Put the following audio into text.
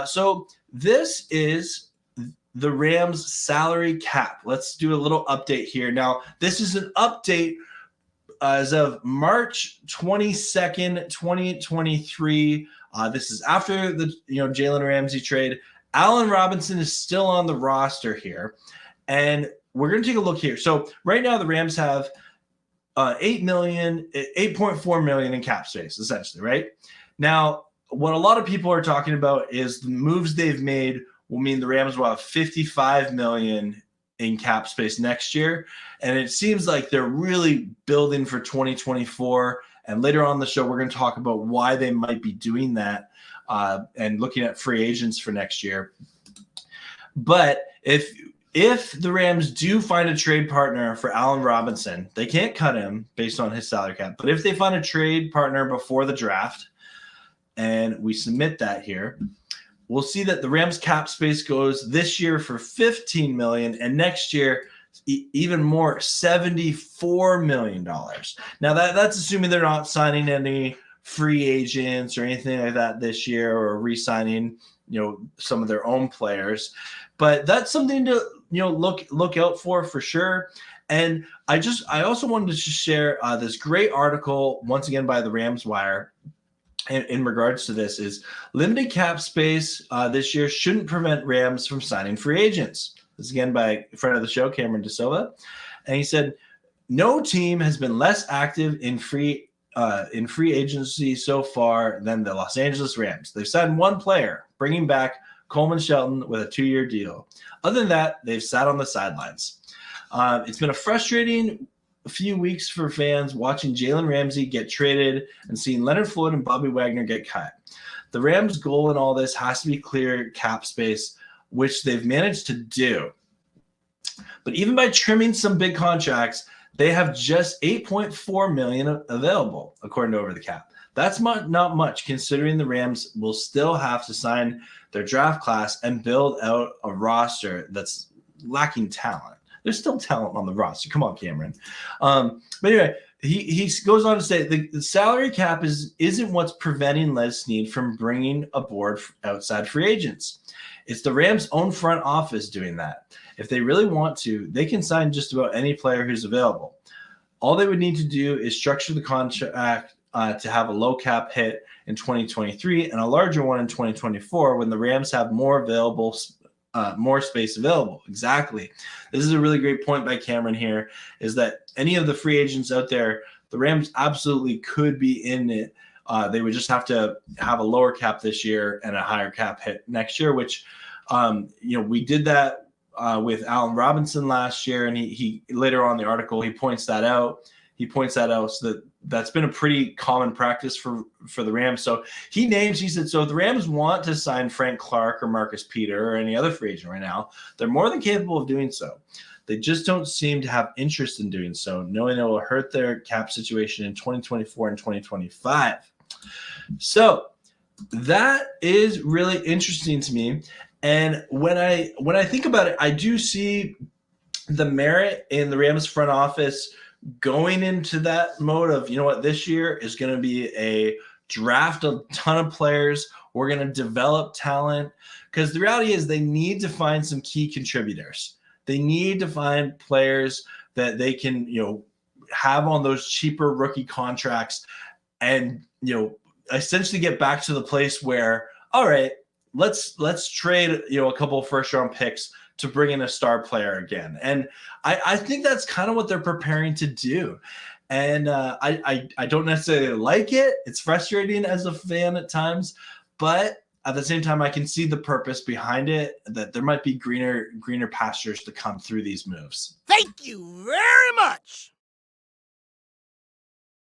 So this is the Rams salary cap. Let's do a little update here. Now, this is an update as of March 22nd, 2023. This is after the Jalen Ramsey trade. Allen Robinson is still on the roster here. And we're going to take a look here. So right now the Rams have $8.4 million in cap space, essentially, right? Now, what a lot of people are talking about is the moves they've made will mean the Rams will have $55 million in cap space next year. And it seems like they're really building for 2024. And later on in the show, we're going to talk about why they might be doing that and looking at free agents for next year. But if the Rams do find a trade partner for Allen Robinson, they can't cut him based on his salary cap. But if they find a trade partner before the draft, and we submit that here, we'll see that the Rams cap space goes this year for $15 million, and next year even more, $74 million. Now that's assuming they're not signing any free agents or anything like that this year, or re-signing some of their own players. But that's something to look out for sure. And I also wanted to share this great article once again by the Rams Wire. In regards to this, is limited cap space this year shouldn't prevent Rams from signing free agents. This is again by a friend of the show, Cameron DeSilva. And he said, no team has been less active in free agency so far than the Los Angeles Rams. They've signed one player, bringing back Coleman Shelton with a 2-year deal. Other than that, they've sat on the sidelines. It's been a frustrating few weeks for fans watching Jalen Ramsey get traded and seeing Leonard Floyd and Bobby Wagner get cut. The Rams' goal in all this has to be clear cap space, which they've managed to do. But even by trimming some big contracts, they have just $8.4 million available, according to Over the Cap. That's not much, considering the Rams will still have to sign their draft class and build out a roster that's lacking talent. There's still talent on the roster. Come on, Cameron. But anyway, he goes on to say the salary cap isn't what's preventing Les Snead from bringing aboard outside free agents. It's the Rams' own front office doing that. If they really want to, they can sign just about any player who's available. All they would need to do is structure the contract to have a low cap hit in 2023 and a larger one in 2024 when the Rams have more space available. Exactly. This is a really great point by Cameron here, is that any of the free agents out there, the Rams absolutely could be in it. They would just have to have a lower cap this year and a higher cap hit next year, which, we did that with Allen Robinson last year. And he later on in the article, he points that out. So that's been a pretty common practice for the Rams. So he said, so if the Rams want to sign Frank Clark or Marcus Peter or any other free agent right now, they're more than capable of doing so. They just don't seem to have interest in doing so, knowing it will hurt their cap situation in 2024 and 2025. So that is really interesting to me. And when I think about it, I do see the merit in the Rams front office going into that mode of, this year is going to be a draft a ton of players. We're going to develop talent, because the reality is they need to find some key contributors. They need to find players that they can, have on those cheaper rookie contracts and, essentially get back to the place where, all right, let's trade, a couple of first round picks to bring in a star player again. And I think that's kind of what they're preparing to do. And I don't necessarily like it. It's frustrating as a fan at times, but at the same time, I can see the purpose behind it, that there might be greener pastures to come through these moves. Thank you very much.